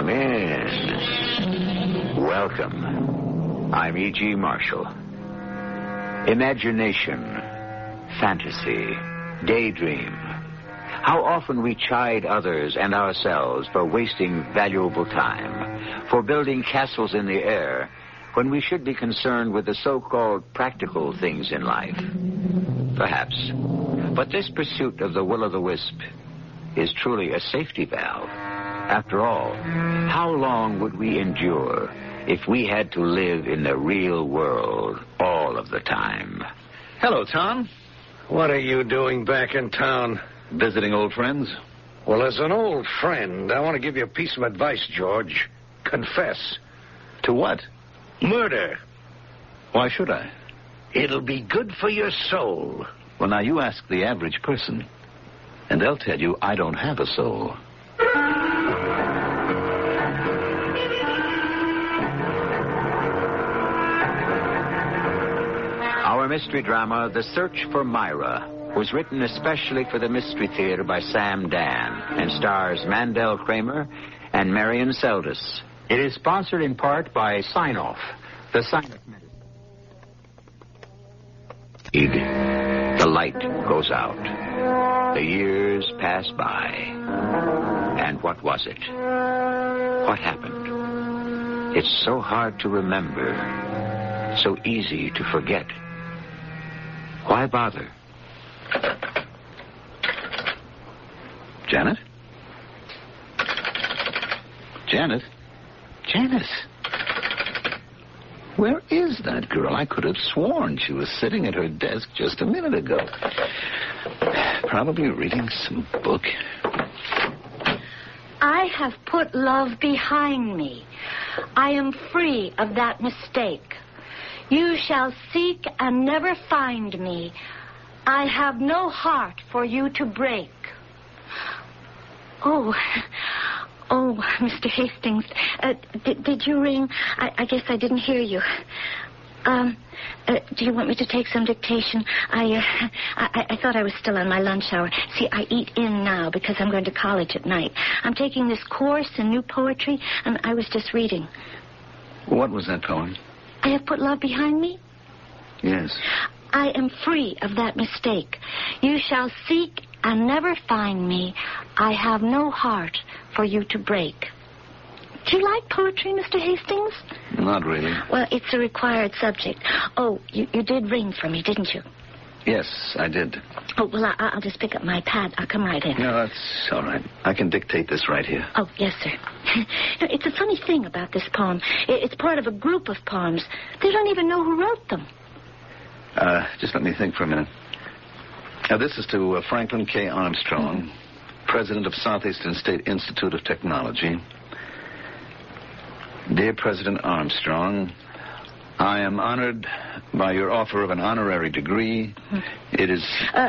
Come in. Welcome. I'm E.G. Marshall. Imagination, fantasy, daydream. How often we chide others and ourselves for wasting valuable time, for building castles in the air, when we should be concerned with the so-called practical things in life. Perhaps. But this pursuit of the will-o'-the-wisp is truly a safety valve. After all, how long would we endure if we had to live in the real world all of the time? Hello, Tom. What are you doing back in town? Visiting old friends? Well, as an old friend, I want to give you a piece of advice, George. Confess. To what? Murder. Why should I? It'll be good for your soul. Well, now, you ask the average person, and they'll tell you I don't have a soul. Our mystery drama, The Search for Myra, was written especially for the Mystery Theater by Sam Dan and stars Mandel Kramer and Marion Seldes. It is sponsored in part by Sign-Off, the Sign-Off medicine. The light goes out. The years pass by. And what was it? What happened? It's so hard to remember, so easy to forget. Why bother? Janet? Janet? Janet? Where is that girl? I could have sworn she was sitting at her desk just a minute ago. Probably reading some book. I have put love behind me. I am free of that mistake. You shall seek and never find me. I have no heart for you to break. Oh, Mr. Hastings, did you ring? I guess I didn't hear you. Do you want me to take some dictation? I thought I was still on my lunch hour. See, I eat in now because I'm going to college at night. I'm taking this course in new poetry, and I was just reading. What was that poem? I have put love behind me? Yes. I am free of that mistake. You shall seek and never find me. I have no heart for you to break. Do you like poetry, Mr. Hastings? Not really. Well, it's a required subject. Oh, you did ring for me, didn't you? Yes, I did. Oh, well, I'll just pick up my pad. I'll come right in. No, that's all right. I can dictate this right here. Oh, yes, sir. It's a funny thing about this poem. It's part of a group of poems. They don't even know who wrote them. Just let me think for a minute. Now, this is to Franklin K. Armstrong, president of Southeastern State Institute of Technology. Dear President Armstrong, I am honored by your offer of an honorary degree. It is...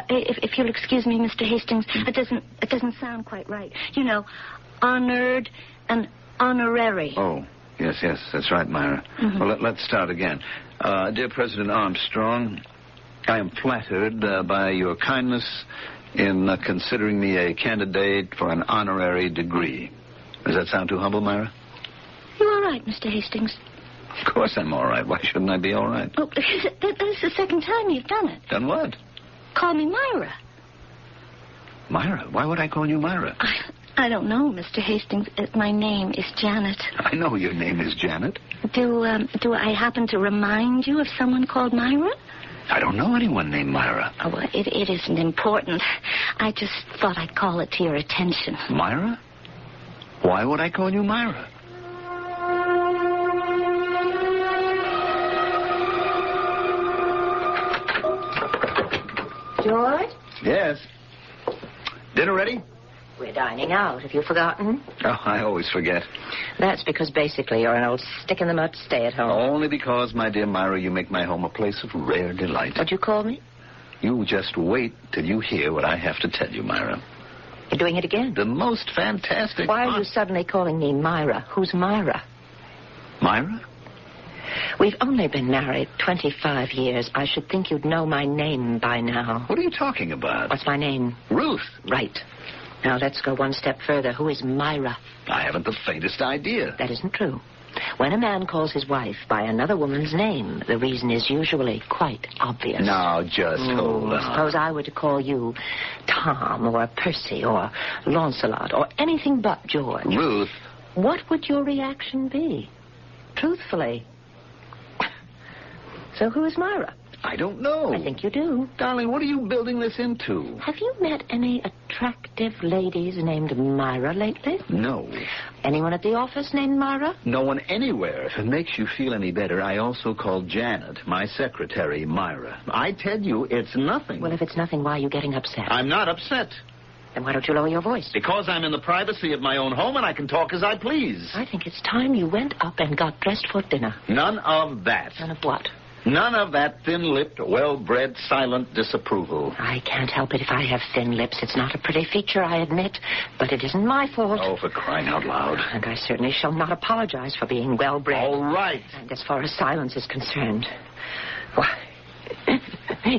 If you'll excuse me, Mr. Hastings, it doesn't sound quite right. You know, honored and honorary. Oh, yes, that's right, Myra. Mm-hmm. Well, let's start again. Dear President Armstrong, I am flattered by your kindness in considering me a candidate for an honorary degree. Does that sound too humble, Myra? You all right, Mr. Hastings? Of course I'm all right. Why shouldn't I be all right? Oh, that's the second time you've done it. Done what? Call me Myra. Myra? Why would I call you Myra? I don't know, Mr. Hastings. My name is Janet. I know your name is Janet. Do I happen to remind you of someone called Myra? I don't know anyone named Myra. Oh, well, it isn't important. I just thought I'd call it to your attention. Myra? Why would I call you Myra? George? Yes. Dinner ready? We're dining out. Have you forgotten? Oh, I always forget. That's because basically you're an old stick-in-the-mud stay-at-home. Only because, my dear Myra, you make my home a place of rare delight. What'd you call me? You just wait till you hear what I have to tell you, Myra. You're doing it again? The most fantastic... Why are you suddenly calling me Myra? Who's Myra? Myra? We've only been married 25 years. I should think you'd know my name by now. What are you talking about? What's my name? Ruth. Right. Now, let's go one step further. Who is Myra? I haven't the faintest idea. That isn't true. When a man calls his wife by another woman's name, the reason is usually quite obvious. Now, just hold on. Suppose I were to call you Tom or Percy or Lancelot or anything but George. Ruth. What would your reaction be? Truthfully. So who is Myra? I don't know. I think you do. Darling, what are you building this into? Have you met any attractive ladies named Myra lately? No. Anyone at the office named Myra? No one anywhere. If it makes you feel any better, I also called Janet, my secretary, Myra. I tell you, it's nothing. Well, if it's nothing, why are you getting upset? I'm not upset. Then why don't you lower your voice? Because I'm in the privacy of my own home and I can talk as I please. I think it's time you went up and got dressed for dinner. None of that. None of what? None of that thin-lipped, well-bred, silent disapproval. I can't help it if I have thin lips. It's not a pretty feature, I admit, but it isn't my fault. Oh, for crying out loud. And I certainly shall not apologize for being well-bred. All right. And as far as silence is concerned, why,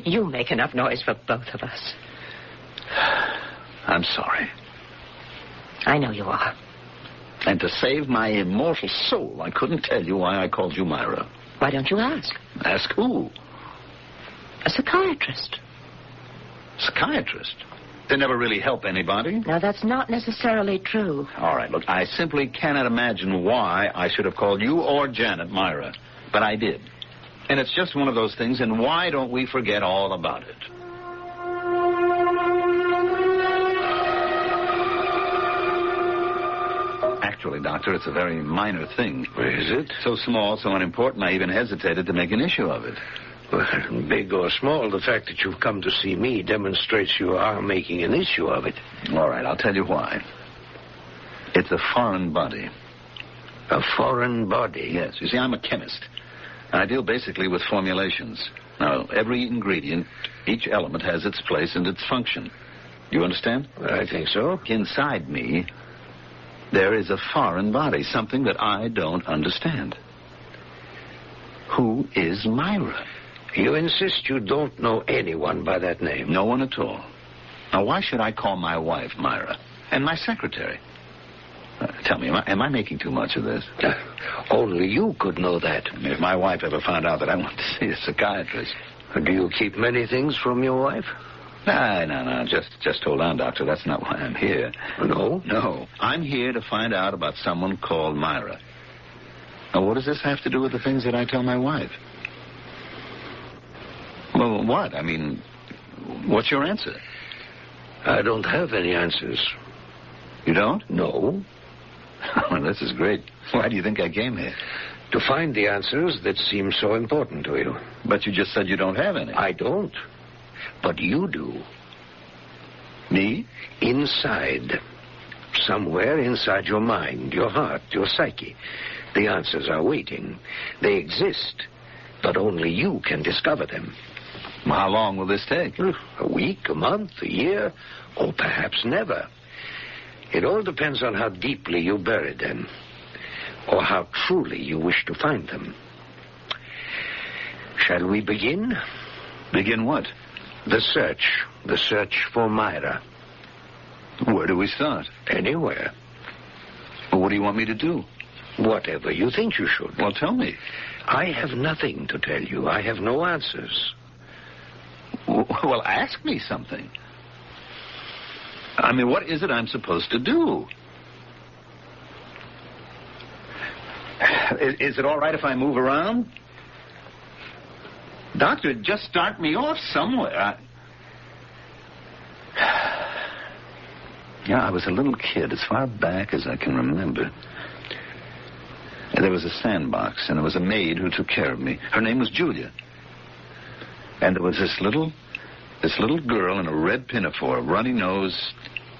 you make enough noise for both of us. I'm sorry. I know you are. And to save my immortal soul, I couldn't tell you why I called you Myra. Why don't you ask? Ask who? A psychiatrist. Psychiatrist? They never really help anybody. Now, that's not necessarily true. All right, look, I simply cannot imagine why I should have called you or Janet Myra. But I did. And it's just one of those things, and why don't we forget all about it? Actually, Doctor, it's a very minor thing. Is it? So small, so unimportant, I even hesitated to make an issue of it. Well, big or small, the fact that you've come to see me demonstrates you are making an issue of it. All right, I'll tell you why. It's a foreign body. A foreign body? Yes. You see, I'm a chemist. I deal basically with formulations. Now, every ingredient, each element has its place and its function. You understand? I think so. Inside me, there is a foreign body, something that I don't understand. Who is Myra? You insist you don't know anyone by that name? No one at all. Now, why should I call my wife Myra? And my secretary? Tell me, am I making too much of this? Only you could know that. If my wife ever found out that I want to see a psychiatrist. Do you keep many things from your wife? No. Just hold on, Doctor. That's not why I'm here. No? No. I'm here to find out about someone called Myra. Now, what does this have to do with the things that I tell my wife? Well, what? I mean, what's your answer? I don't have any answers. You don't? No. Well, this is great. Why do you think I came here? To find the answers that seem so important to you. But you just said you don't have any. I don't. But you do. Me? Inside. Somewhere inside your mind, your heart, your psyche. The answers are waiting. They exist. But only you can discover them. Well, how long will this take? A week, a month, a year, or perhaps never. It all depends on how deeply you bury them, or how truly you wish to find them. Shall we begin? Begin what? The search for Myra. Where do we start? Anywhere. Well, what do you want me to do? Whatever you think you should. Well, tell me. I have nothing to tell you. I have no answers. Well, ask me something. I mean, what is it I'm supposed to do? Is it all right if I move around? Doctor, just start me off somewhere. I was a little kid, as far back as I can remember. There was a sandbox, and there was a maid who took care of me. Her name was Julia. And there was this little girl in a red pinafore, runny-nosed,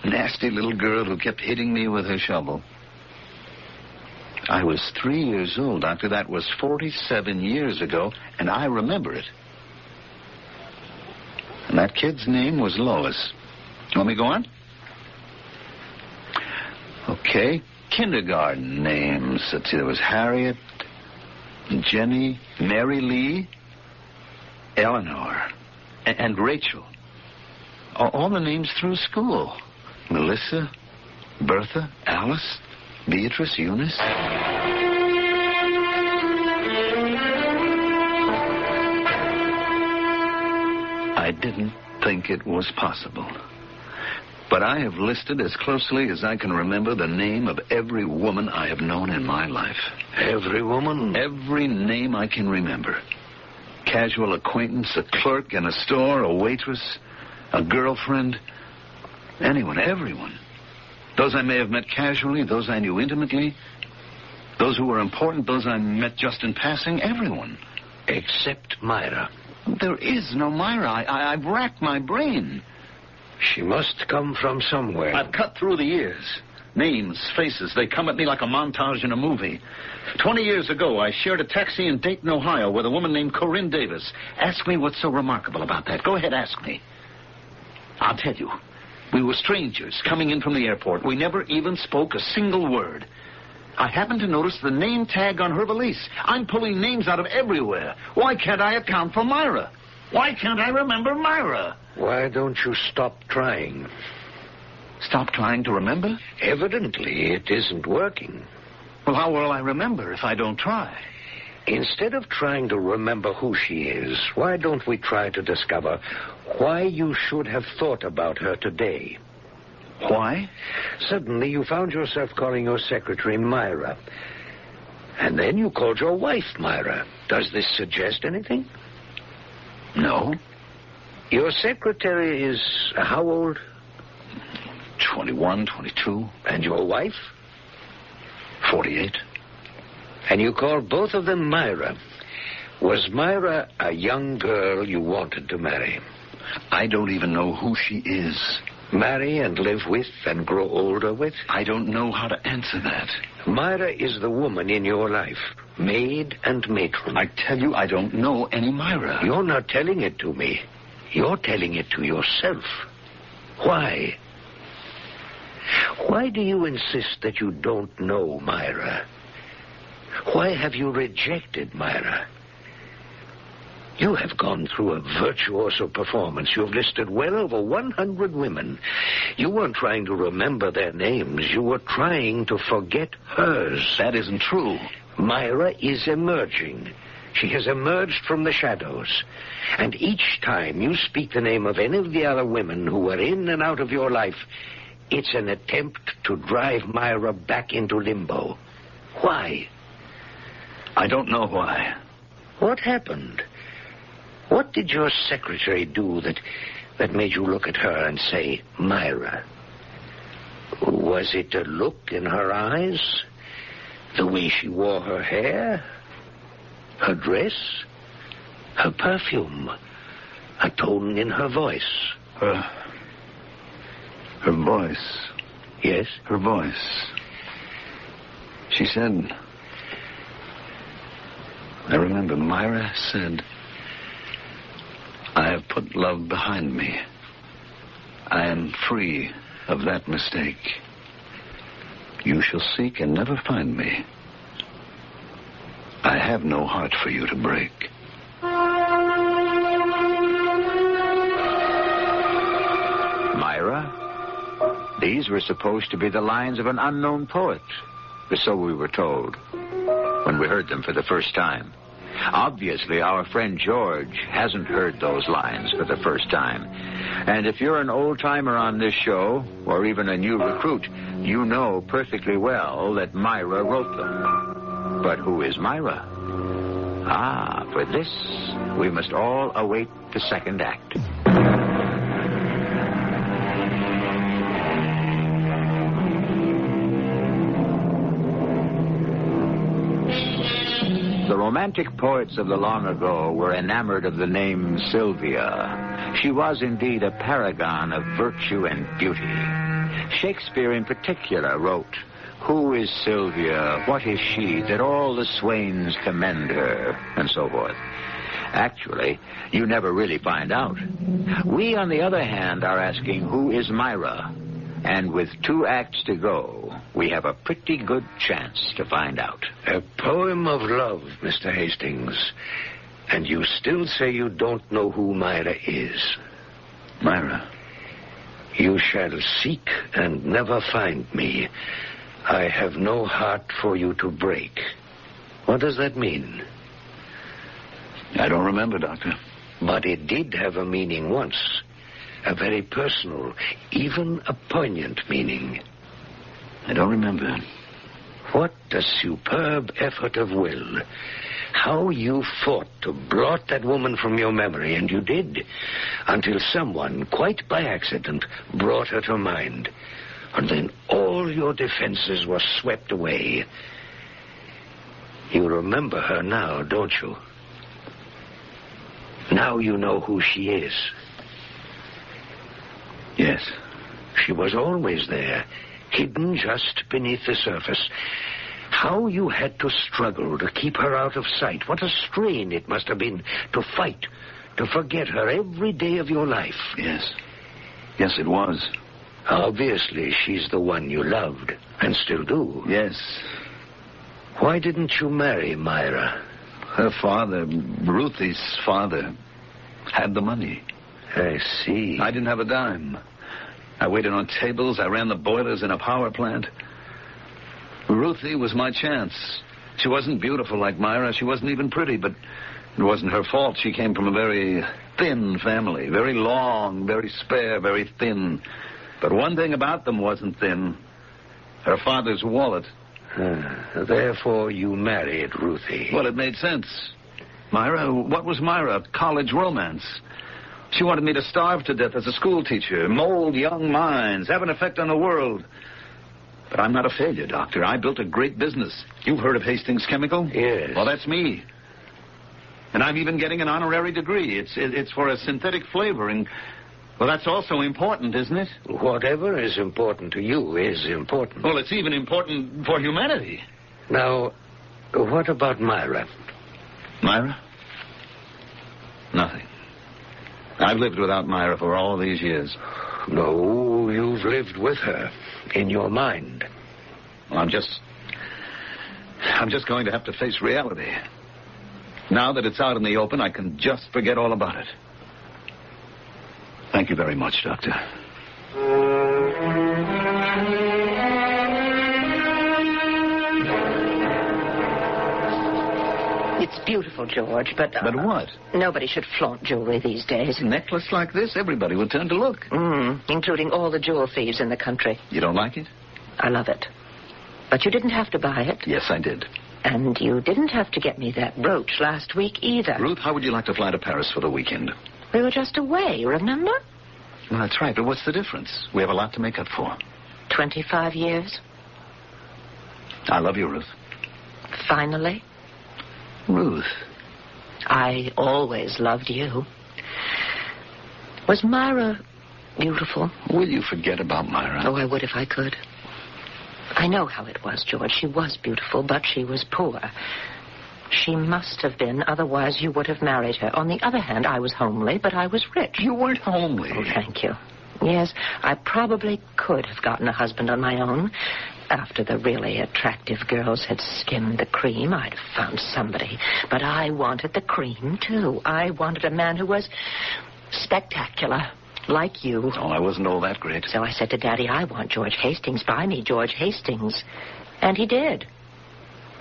nasty little girl who kept hitting me with her shovel. I was 3 years old, Doctor. That was 47 years ago, and I remember it. And that kid's name was Lois. You want me to go on? Okay. Kindergarten names. Let's see, there was Harriet, Jenny, Mary Lee, Eleanor, and Rachel. All the names through school. Melissa? Bertha? Alice? Beatrice? Eunice? I didn't think it was possible. But I have listed as closely as I can remember the name of every woman I have known in my life. Every woman? Every name I can remember. Casual acquaintance, a clerk in a store, a waitress, a girlfriend, anyone, everyone. Those I may have met casually, those I knew intimately, those who were important, those I met just in passing, everyone. Except Myra. There is no Myra. I've racked my brain. She must come from somewhere. I've cut through the years. Names, faces, they come at me like a montage in a movie. 20 years ago, I shared a taxi in Dayton, Ohio, with a woman named Corinne Davis. Ask me what's so remarkable about that. Go ahead, ask me. I'll tell you. We were strangers coming in from the airport. We never even spoke a single word. I happened to notice the name tag on her valise. I'm pulling names out of everywhere. Why can't I account for Myra? Why can't I remember Myra? Why don't you stop trying? Stop trying to remember? Evidently, it isn't working. Well, how will I remember if I don't try? Instead of trying to remember who she is, why don't we try to discover why you should have thought about her today? Why? Suddenly you found yourself calling your secretary Myra. And then you called your wife Myra. Does this suggest anything? No. Your secretary is how old? 21, 22. And your wife? 48. And you called both of them Myra. Was Myra a young girl you wanted to marry? I don't even know who she is. Marry and live with and grow older with? I don't know how to answer that. Myra is the woman in your life, maid and matron. I tell you, I don't know any Myra. You're not telling it to me. You're telling it to yourself. Why? Why do you insist that you don't know Myra? Why have you rejected Myra? You have gone through a virtuoso performance. You have listed well over 100 women. You weren't trying to remember their names. You were trying to forget hers. That isn't true. Myra is emerging. She has emerged from the shadows. And each time you speak the name of any of the other women who were in and out of your life, it's an attempt to drive Myra back into limbo. Why? I don't know why. What happened? What did your secretary do that made you look at her and say, Myra? Was it a look in her eyes? The way she wore her hair? Her dress? Her perfume? A tone in her voice? Her voice. Yes? Her voice. She said... I remember Myra said... I have put love behind me. I am free of that mistake. You shall seek and never find me. I have no heart for you to break. Myra? These were supposed to be the lines of an unknown poet. So we were told when we heard them for the first time. Obviously, our friend George hasn't heard those lines for the first time. And if you're an old-timer on this show, or even a new recruit, you know perfectly well that Myra wrote them. But who is Myra? Ah, for this, we must all await the second act. The romantic poets of the long ago were enamored of the name Sylvia. She was indeed a paragon of virtue and beauty. Shakespeare in particular wrote, "Who is Sylvia? What is she that all the swains commend her?" and so forth. Actually, you never really find out. We, on the other hand, are asking, who is Myra? And with 2 acts to go, we have a pretty good chance to find out. A poem of love, Mr. Hastings. And you still say you don't know who Myra is. Myra? You shall seek and never find me. I have no heart for you to break. What does that mean? I don't remember, Doctor. But it did have a meaning once. A very personal, even a poignant meaning. I don't remember. What a superb effort of will. How you fought to blot that woman from your memory, and you did, until someone, quite by accident, brought her to mind. And then all your defenses were swept away. You remember her now, don't you? Now you know who she is. Yes. She was always there, hidden just beneath the surface. How you had to struggle to keep her out of sight. What a strain it must have been to fight, to forget her every day of your life. Yes. Yes, it was. Obviously, she's the one you loved, and still do. Yes. Why didn't you marry Myra? Her father, Ruthie's father, had the money. I see. I didn't have a dime. I waited on tables. I ran the boilers in a power plant. Ruthie was my chance. She wasn't beautiful like Myra. She wasn't even pretty, but it wasn't her fault. She came from a very thin family. Very long, very spare, very thin. But one thing about them wasn't thin. Her father's wallet. Therefore, you married Ruthie. Well, it made sense. Myra, what was Myra? College romance. She wanted me to starve to death as a school teacher, mold young minds, have an effect on the world. But I'm not a failure, Doctor. I built a great business. You've heard of Hastings Chemical? Yes. Well, that's me. And I'm even getting an honorary degree. It's for a synthetic flavoring. Well, that's also important, isn't it? Whatever is important to you is important. Well, it's even important for humanity. Now, what about Myra? Myra? Nothing. I've lived without Myra for all these years. No, you've lived with her. In your mind. Well, I'm just going to have to face reality. Now that it's out in the open, I can just forget all about it. Thank you very much, Doctor. It's beautiful, George, but... But what? Nobody should flaunt jewelry these days. A necklace like this, everybody would turn to look. Including all the jewel thieves in the country. You don't like it? I love it. But you didn't have to buy it. Yes, I did. And you didn't have to get me that brooch last week either. Ruth, how would you like to fly to Paris for the weekend? We were just away, remember? Well, that's right, but what's the difference? We have a lot to make up for. 25 years. I love you, Ruth. Finally. Ruth. I always loved you. Was Myra beautiful? Will you forget about Myra? Oh, I would if I could. I know how it was, George. She was beautiful, but she was poor. She must have been, otherwise you would have married her. On the other hand, I was homely, but I was rich. You weren't homely. Oh, thank you. Yes, I probably could have gotten a husband on my own. After the really attractive girls had skimmed the cream, I'd have found somebody. But I wanted the cream, too. I wanted a man who was spectacular, like you. Oh, I wasn't all that great. So I said to Daddy, I want George Hastings. Buy me George Hastings. And he did.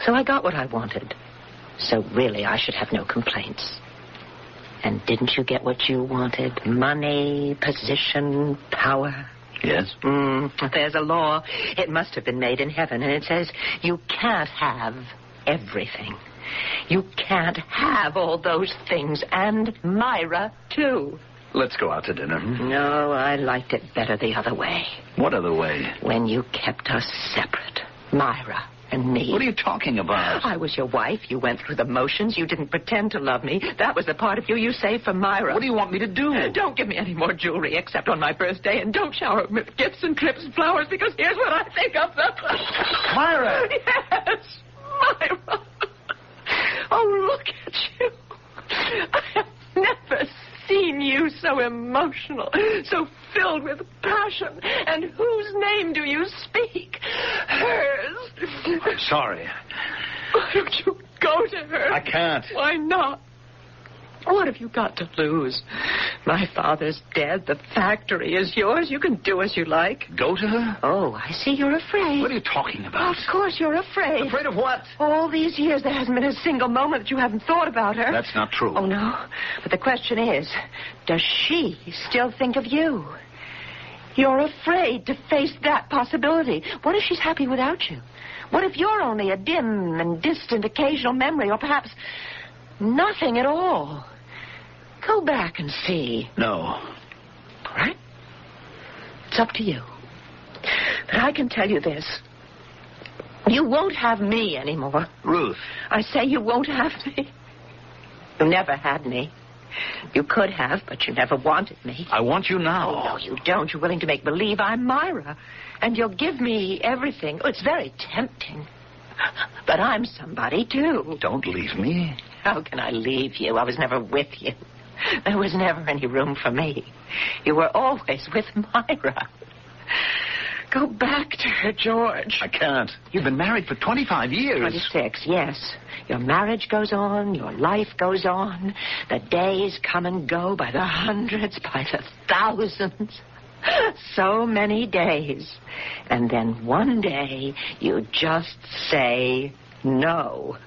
So I got what I wanted. So really, I should have no complaints. And didn't you get what you wanted? Money, position, power. Yes? There's a law. It must have been made in heaven, and it says you can't have everything. You can't have all those things, and Myra, too. Let's go out to dinner. No, I liked it better the other way. What other way? When you kept us separate, Myra and me. What are you talking about? I was your wife. You went through the motions. You didn't pretend to love me. That was the part of you saved for Myra. What do you want me to do? Don't give me any more jewelry except on my birthday, and don't shower me with gifts and trips and flowers, because here's what I think of them. Myra! Yes, Myra. Oh, look at you. I have never seen you so emotional, so filled with passion. And whose name do you speak? Hers. I'm sorry. Why don't you go to her? I can't. Why not? What have you got to lose? My father's dead. The factory is yours. You can do as you like. Go to her? Oh, I see you're afraid. What are you talking about? Of course you're afraid. Afraid of what? All these years there hasn't been a single moment that you haven't thought about her. That's not true. Oh, no. But the question is, does she still think of you? You're afraid to face that possibility. What if she's happy without you? What if you're only a dim and distant occasional memory, or perhaps nothing at all? Go back and see. No. All right? It's up to you. But I can tell you this. You won't have me anymore. Ruth. I say you won't have me. You never had me. You could have, but you never wanted me. I want you now. Oh, no, you don't. You're willing to make believe I'm Myra. And you'll give me everything. Oh, it's very tempting. But I'm somebody, too. Don't leave me. How can I leave you? I was never with you. There was never any room for me. You were always with Myra. Go back to her, George. I can't. You've been married for 25 years. 26, yes. Your marriage goes on. Your life goes on. The days come and go by the hundreds, by the thousands. So many days. And then one day, you just say no.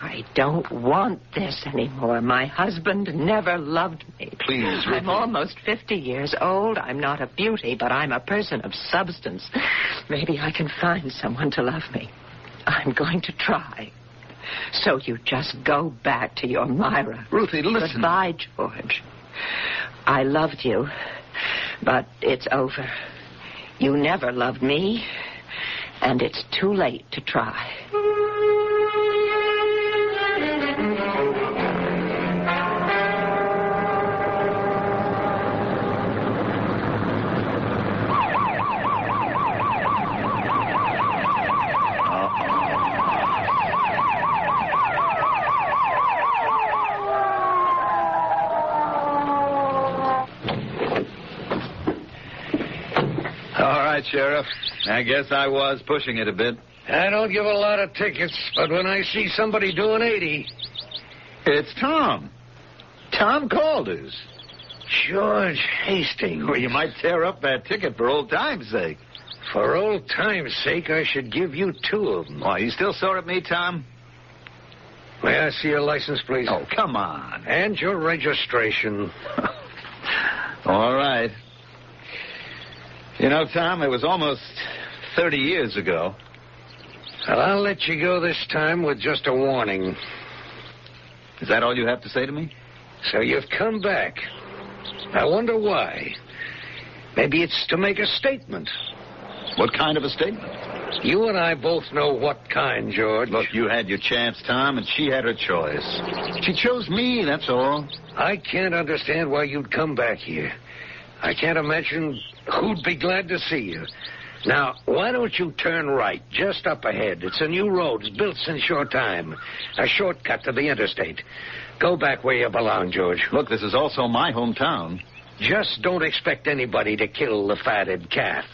I don't want this anymore. My husband never loved me. Please, Ruth. I'm almost 50 years old. I'm not a beauty, but I'm a person of substance. Maybe I can find someone to love me. I'm going to try. So you just go back to your Myra. Ruthie, listen. Goodbye, George. I loved you, but it's over. You never loved me, and it's too late to try. Sheriff. I guess I was pushing it a bit. I don't give a lot of tickets, but when I see somebody doing 80... It's Tom. Tom Calder's. George Hastings. Well, you might tear up that ticket for old time's sake. For old time's sake, I should give you 2 of them. Why, you still sore at me, Tom? May I see your license, please? Oh, come on. And your registration. All right. You know, Tom, it was almost 30 years ago. Well, I'll let you go this time with just a warning. Is that all you have to say to me? So you've come back. I wonder why. Maybe it's to make a statement. What kind of a statement? You and I both know what kind, George. Look, you had your chance, Tom, and she had her choice. She chose me, that's all. I can't understand why you'd come back here. I can't imagine who'd be glad to see you. Now, why don't you turn right, just up ahead? It's a new road. It's built since your time. A shortcut to the interstate. Go back where you belong, George. Look, this is also my hometown. Just don't expect anybody to kill the fatted calf.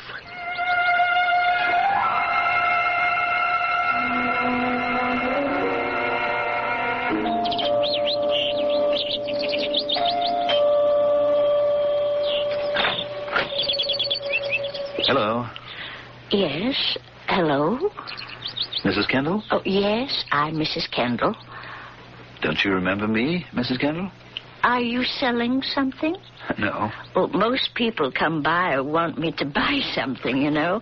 Hello. Yes, hello. Mrs. Kendall? Oh, yes, I'm Mrs. Kendall. Don't you remember me, Mrs. Kendall? Are you selling something? No. Well, most people come by or want me to buy something, you know.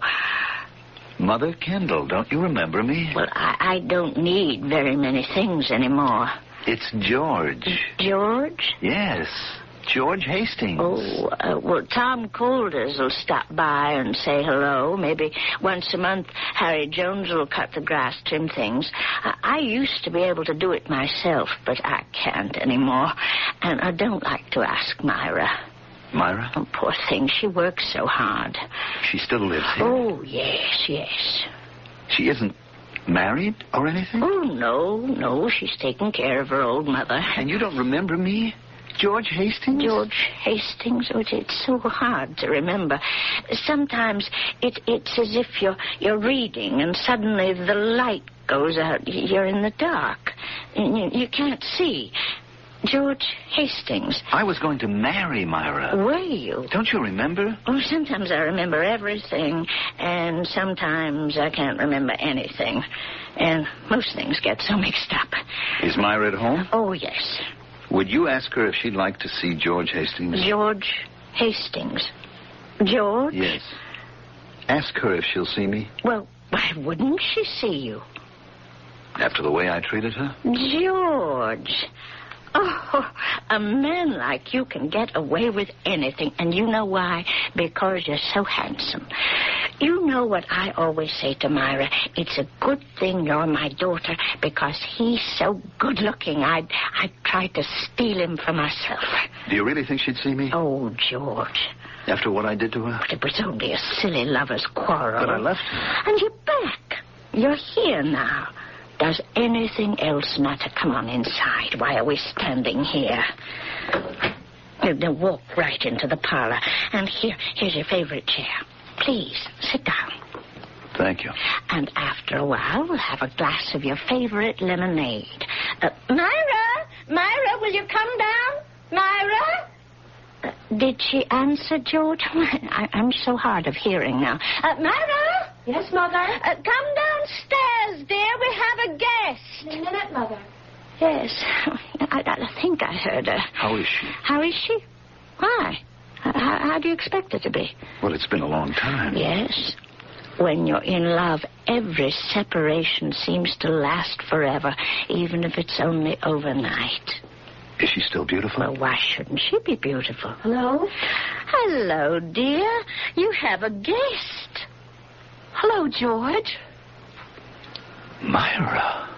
Mother Kendall, don't you remember me? Well, I don't need very many things anymore. It's George. George? Yes, George Hastings. Oh, well, Tom Colders will stop by and say hello. Maybe once a month Harry Jones will cut the grass, trim things. I used to be able to do it myself, but I can't anymore. And I don't like to ask Myra. Myra? Oh, poor thing. She works so hard. She still lives here? Oh, yes, yes. She isn't married or anything? Oh, no. She's taking care of her old mother. And you don't remember me? George Hastings? George Hastings? Oh, it's so hard to remember. Sometimes it's as if you're reading and suddenly the light goes out. You're in the dark. And you can't see. George Hastings. I was going to marry Myra. Were you? Don't you remember? Oh, sometimes I remember everything, and sometimes I can't remember anything. And most things get so mixed up. Is Myra at home? Oh, yes. Would you ask her if she'd like to see George Hastings? George Hastings. George? Yes. Ask her if she'll see me. Well, why wouldn't she see you? After the way I treated her? George. Oh, a man like you can get away with anything. And you know why? Because you're so handsome. You know what I always say to Myra? It's a good thing you're my daughter because he's so good-looking. I'd try to steal him for myself. Do you really think she'd see me? Oh, George. After what I did to her? But it was only a silly lover's quarrel. But I left her. And you're back. You're here now. Does anything else matter? Come on inside. Why are we standing here? Now walk right into the parlor. And here's your favorite chair. Please, sit down. Thank you. And after a while, we'll have a glass of your favorite lemonade. Myra, will you come down? Myra? Did she answer, George? I'm so hard of hearing now. Myra? Yes, Mother? Come downstairs, dear. We have a guest. In a minute, Mother. Yes. I think I heard her. How is she? How is she? Why? How do you expect her to be? Well, it's been a long time. Yes. When you're in love, every separation seems to last forever, even if it's only overnight. Is she still beautiful? Well, why shouldn't she be beautiful? Hello? Hello, dear. You have a guest. Hello, George. Myra.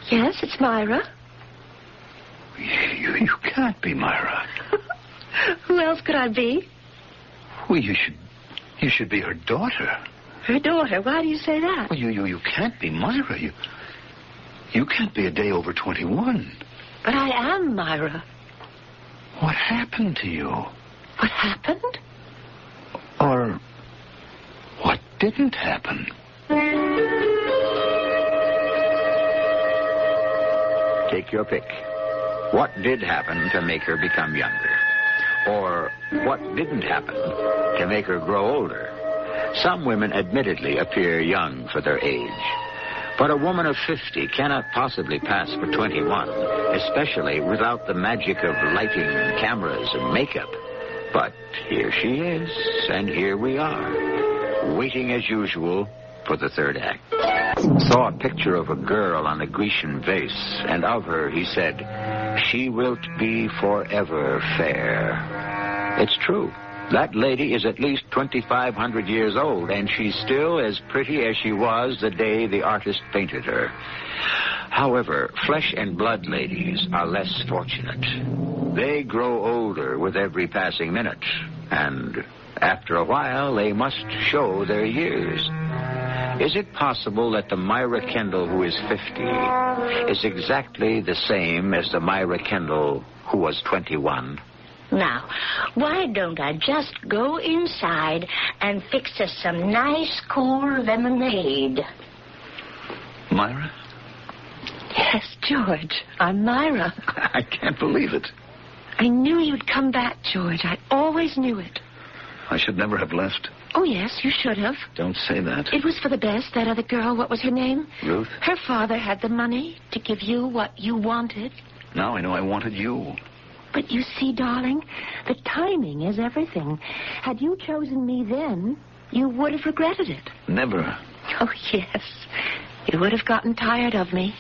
Yes, it's Myra. You can't be Myra. Who else could I be? Well, you should be her daughter. Her daughter? Why do you say that? Well, you can't be Myra. You can't be a day over 21. But I am Myra. What happened to you? What happened? Or what didn't happen? Take your pick. What did happen to make her become younger? Or what didn't happen to make her grow older? Some women admittedly appear young for their age. But a woman of 50 cannot possibly pass for 21, especially without the magic of lighting, cameras, and makeup. But here she is, and here we are, waiting as usual for the third act. Saw a picture of a girl on a Grecian vase, and of her he said, "She wilt be forever fair." It's true. That lady is at least 2,500 years old, and she's still as pretty as she was the day the artist painted her. However, flesh and blood ladies are less fortunate. They grow older with every passing minute, and after a while, they must show their years. Is it possible that the Myra Kendall who is 50 is exactly the same as the Myra Kendall who was 21? Now, why don't I just go inside and fix us some nice, cool lemonade? Myra? Yes, George. I'm Myra. I can't believe it. I knew you'd come back, George. I always knew it. I should never have left. Oh, yes, you should have. Don't say that. It was for the best, that other girl. What was her name? Ruth. Her father had the money to give you what you wanted. Now I know I wanted you. But you see, darling, the timing is everything. Had you chosen me then, you would have regretted it. Never. Oh, yes. You would have gotten tired of me.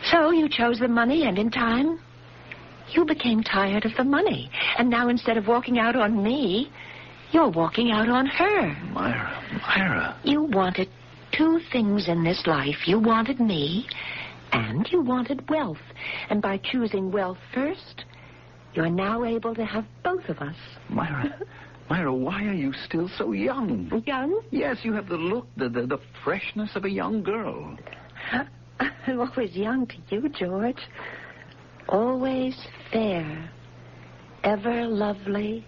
So you chose the money, and in time, you became tired of the money. And now instead of walking out on me, you're walking out on her. Myra. You wanted two things in this life. You wanted me, and you wanted wealth. And by choosing wealth first, you're now able to have both of us. Myra, why are you still so young? Young? Yes, you have the look, the freshness of a young girl. I'm always young to you, George. Always fair. Ever lovely.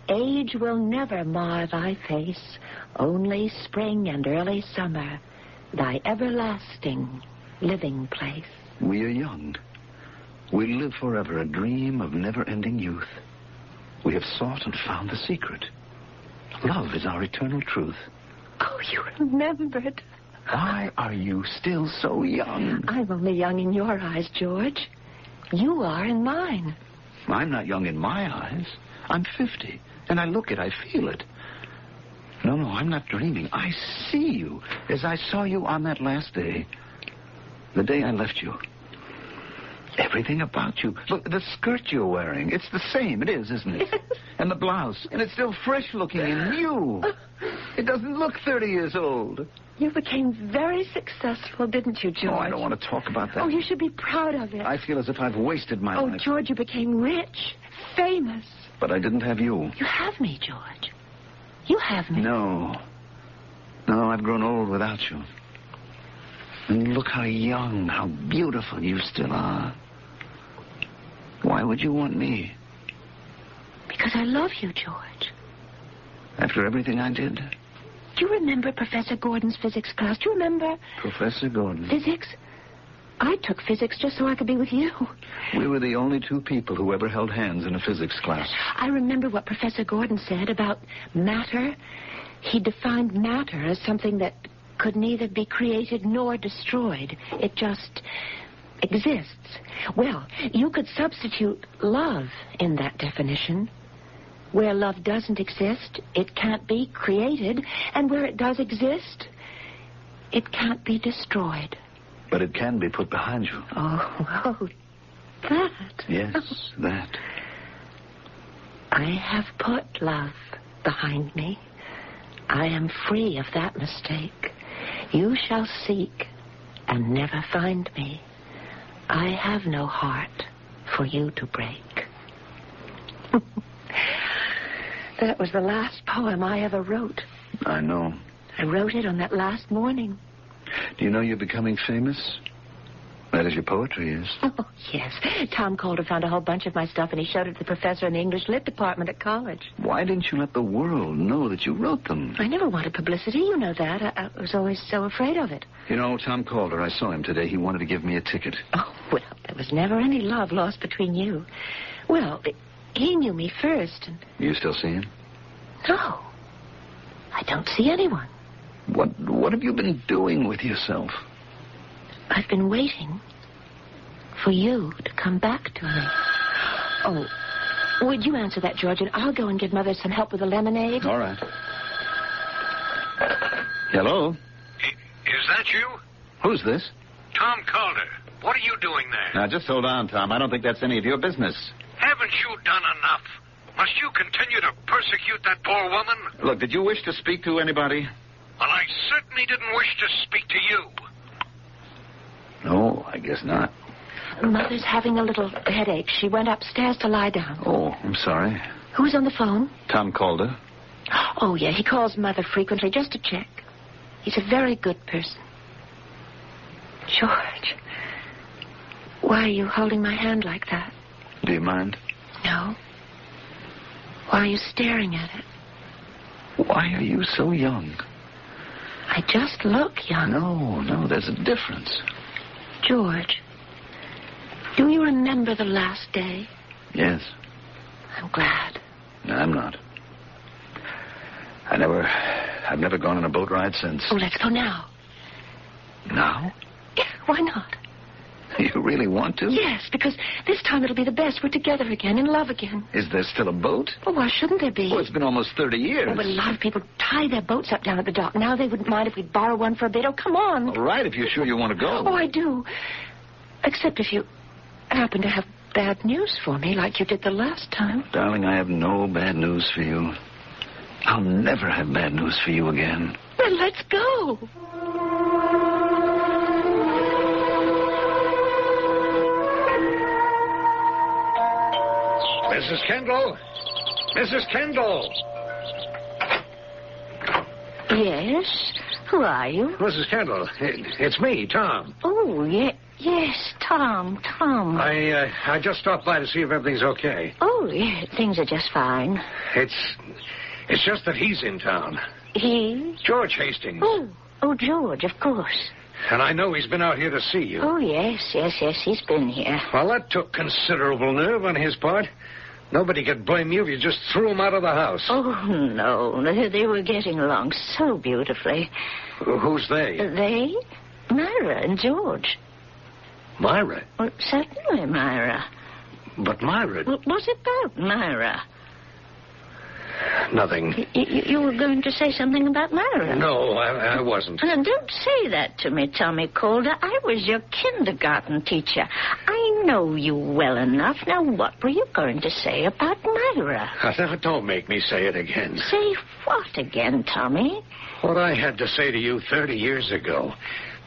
Age will never mar thy face. Only spring and early summer. Thy everlasting living place. We are young. We live forever, a dream of never-ending youth. We have sought and found the secret. Love is our eternal truth. Oh, you remembered. Why are you still so young? I'm only young in your eyes, George. You are in mine. I'm not young in my eyes. I'm 50, and I look it, I feel it. No, I'm not dreaming. I see you as I saw you on that last day. The day I left you. Everything about you. Look, the skirt you're wearing, it's the same. It is, isn't it? Yes. And the blouse. And it's still fresh-looking and new. It doesn't look 30 years old. You became very successful, didn't you, George? Oh, I don't want to talk about that. Oh, you should be proud of it. I feel as if I've wasted my life. Oh, George, you became rich, famous. But I didn't have you. You have me, George. You have me. No, I've grown old without you. And look how young, how beautiful you still are. Why would you want me? Because I love you, George. After everything I did? Do you remember Professor Gordon's physics class? Do you remember? Professor Gordon? Physics? I took physics just so I could be with you. We were the only two people who ever held hands in a physics class. I remember what Professor Gordon said about matter. He defined matter as something that could neither be created nor destroyed. It just exists. Well, you could substitute love in that definition. Where love doesn't exist, it can't be created. And where it does exist, it can't be destroyed. But it can be put behind you. Oh, that. Yes, that. I have put love behind me. I am free of that mistake. You shall seek and never find me. I have no heart for you to break. That was the last poem I ever wrote. I know. I wrote it on that last morning. Do you know you're becoming famous? That is, your poetry is. Oh, yes. Tom Calder found a whole bunch of my stuff, and he showed it to the professor in the English Lit department at college. Why didn't you let the world know that you wrote them? I never wanted publicity. You know that. I was always so afraid of it. You know, Tom Calder, I saw him today. He wanted to give me a ticket. Oh, well, there was never any love lost between you. Well, he knew me first. And... You still see him? No. I don't see anyone. What have you been doing with yourself? I've been waiting for you to come back to me. Oh, would you answer that, George, and I'll go and give Mother some help with the lemonade? All right. Hello? Is that you? Who's this? Tom Calder. What are you doing there? Now, just hold on, Tom. I don't think that's any of your business. Haven't you done enough? Must you continue to persecute that poor woman? Look, did you wish to speak to anybody? Well, I certainly didn't wish to speak to you. No, I guess not. Mother's having a little headache. She went upstairs to lie down. Oh, I'm sorry. Who's on the phone? Tom Calder. Oh, yeah, he calls Mother frequently just to check. He's a very good person. George, why are you holding my hand like that? Do you mind? No. Why are you staring at it? Why are you so young? I just look young. No, there's a difference. George, do you remember the last day? Yes. I'm glad. No, I'm not. I've never gone on a boat ride since. Oh, let's go now. Now? Yeah, why not? You really want to? Yes, because this time it'll be the best. We're together again, in love again. Is there still a boat? Well, why shouldn't there be? Oh, it's been almost 30 years. Oh, but a lot of people tie their boats up down at the dock. Now they wouldn't mind if we'd borrow one for a bit. Oh, come on. All right, if you're sure you want to go. Oh, I do. Except if you happen to have bad news for me, like you did the last time. Darling, I have no bad news for you. I'll never have bad news for you again. Well, let's go. Mrs. Kendall? Mrs. Kendall? Yes? Who are you? Mrs. Kendall, it's me, Tom. Oh, yes, Tom. I just stopped by to see if everything's okay. Oh, yeah, things are just fine. It's just that he's in town. He? George Hastings. Oh, George, of course. And I know he's been out here to see you. Oh, yes, he's been here. Well, that took considerable nerve on his part. Nobody could blame you if you just threw him out of the house. Oh, no. They were getting along so beautifully. Who's they? They? Myra and George. Myra? Well, certainly, Myra. But Myra... What's it about, Myra? Nothing. You were going to say something about Myra? No, I wasn't. Don't say that to me, Tommy Calder. I was your kindergarten teacher. I know you well enough. Now, what were you going to say about Myra? Don't make me say it again. Say what again, Tommy? What I had to say to you 30 years ago.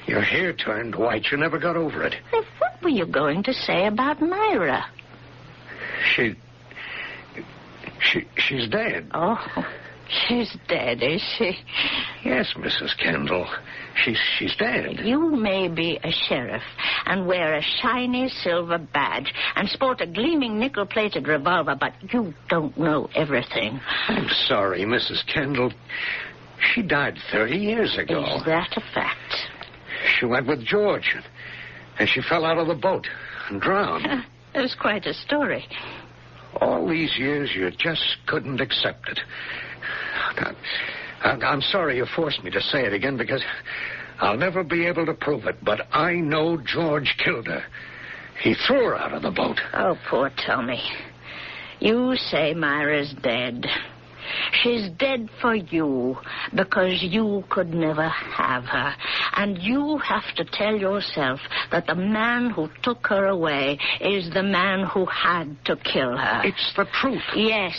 Your hair turned white. You never got over it. What were you going to say about Myra? She's dead. Oh, she's dead, is she? Yes, Mrs. Kendall. She's dead. You may be a sheriff and wear a shiny silver badge and sport a gleaming nickel-plated revolver, but you don't know everything. I'm sorry, Mrs. Kendall. She died 30 years ago. Is that a fact? She went with George, and she fell out of the boat and drowned. It was quite a story. All these years, you just couldn't accept it. I'm sorry you forced me to say it again, because I'll never be able to prove it, but I know George killed her. He threw her out of the boat. Oh, poor Tommy. You say Myra's dead. She's dead for you because you could never have her. And you have to tell yourself that the man who took her away is the man who had to kill her. It's the truth. Yes,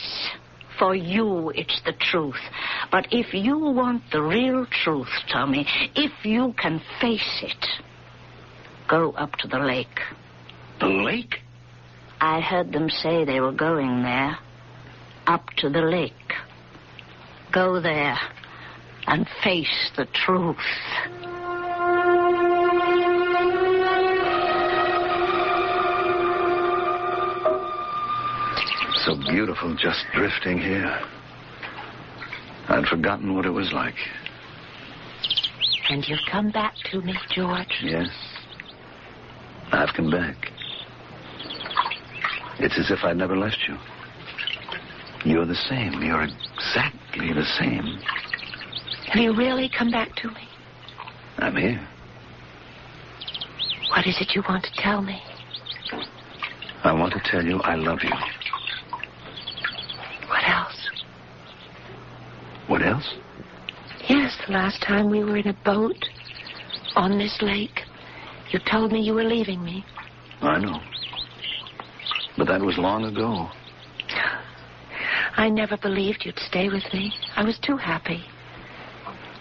for you it's the truth. But if you want the real truth, Tommy, if you can face it, go up to the lake. The lake? I heard them say they were going there. Up to the lake. Go there and face the truth. So beautiful just drifting here. I'd forgotten what it was like. And you've come back to me, George. Yes. I've come back. It's as if I'd never left you. You're the same. You're exactly the same. Have you really come back to me? I'm here. What is it you want to tell me? I want to tell you I love you. What else? What else? Yes, the last time we were in a boat on this lake, you told me you were leaving me. I know. But that was long ago. I never believed you'd stay with me. I was too happy.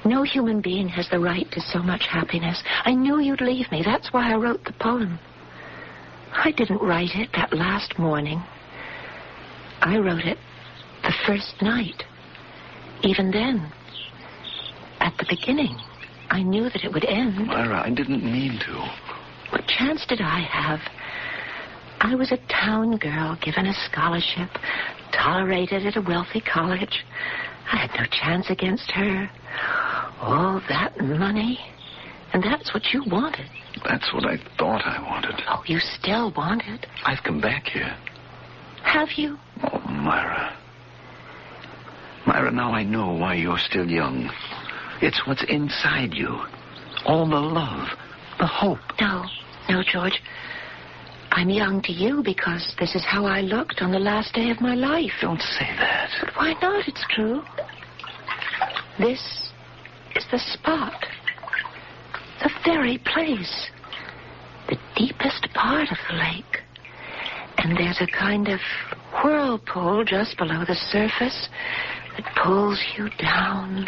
No human being has the right to so much happiness. I knew you'd leave me. That's why I wrote the poem. I didn't write it that last morning. I wrote it the first night. Even then, at the beginning, I knew that it would end. Myra, I didn't mean to. What chance did I have? I was a town girl given a scholarship, tolerated at a wealthy college. I had no chance against her. All that money. And that's what you wanted. That's what I thought I wanted. Oh, you still want it? I've come back here. Have you? Oh, Myra. Myra, now I know why you're still young. It's what's inside you. All the love, the hope. No, George. I'm young to you because this is how I looked on the last day of my life. Don't say that. But why not? It's true. This is the spot. The very place. The deepest part of the lake. And there's a kind of whirlpool just below the surface that pulls you down,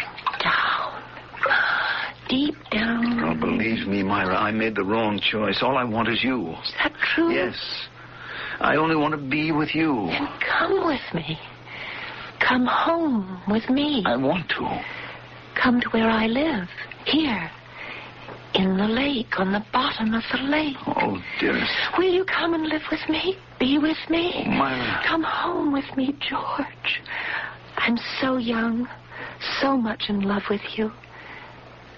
deep down. Oh, believe me, Myra, I made the wrong choice. All I want is you. Is that true? Yes. I only want to be with you. Then come with me. Come home with me. I want to. Come to where I live. Here. In the lake, on the bottom of the lake. Oh, dearest. Will you come and live with me? Be with me? Oh, Myra. Come home with me, George. I'm so young, so much in love with you.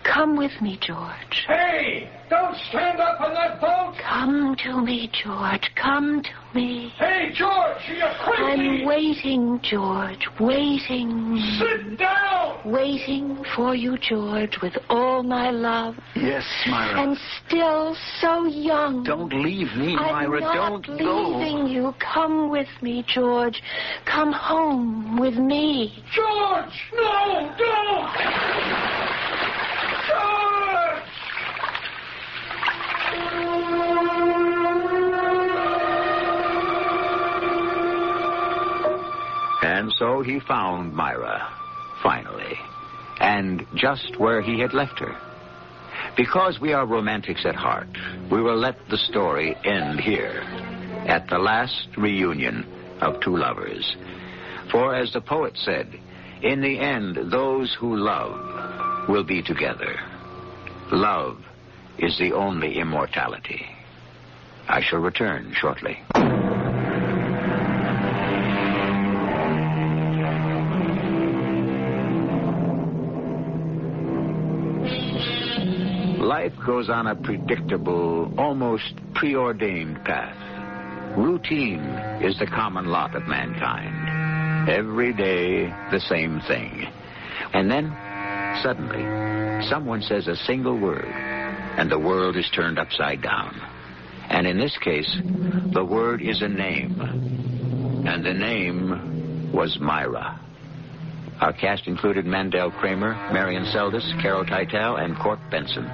Come Come with me, George. Hey, don't stand up on that boat. Come to me, George. Come to me. Hey, George, you're crazy. I'm waiting, George. Waiting. Sit down. Waiting for you, George, with all my love. Yes, Myra. And still so young. Don't leave me, Myra. I'm not Don't go. leaving you. Come with me, George. Come home with me. George, no, don't. George! And so he found Myra, finally, and just where he had left her. Because we are romantics at heart, we will let the story end here, at the last reunion of two lovers. For as the poet said, in the end, those who love will be together. Love is the only immortality. I shall return shortly. Life goes on a predictable, almost preordained path. Routine is the common lot of mankind. Every day, the same thing. And then, suddenly, someone says a single word, and the world is turned upside down. And in this case, the word is a name. And the name was Myra. Our cast included Mandel Kramer, Marion Seldes, Carol Teitel, and Court Benson.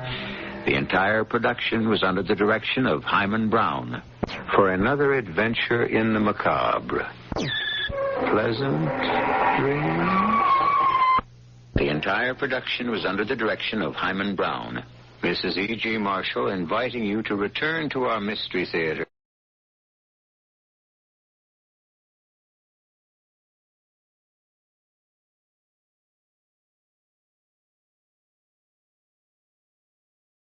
The entire production was under the direction of Hyman Brown. For another adventure in the macabre. Pleasant dreams. The entire production was under the direction of Hyman Brown. This is E.G. Marshall inviting you to return to our Mystery Theater.